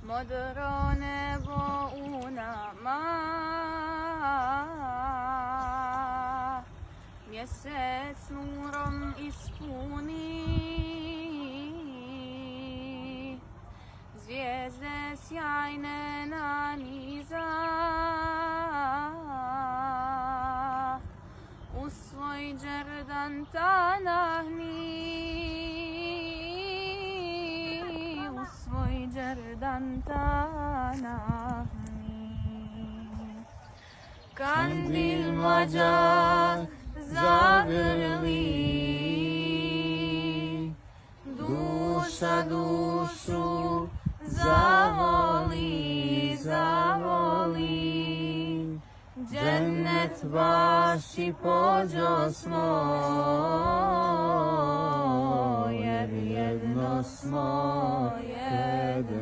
Modro nebo u nama, mjesec nurom ispuni, zvijezde sjajne naniza, u svoj džerdan ta nahni, u svoj džerdan ta nahni. Kandil mlađak zagrli, duša dušu zavoli, zavoli, džennet bašći pođo smo, jer jedno smo, jedno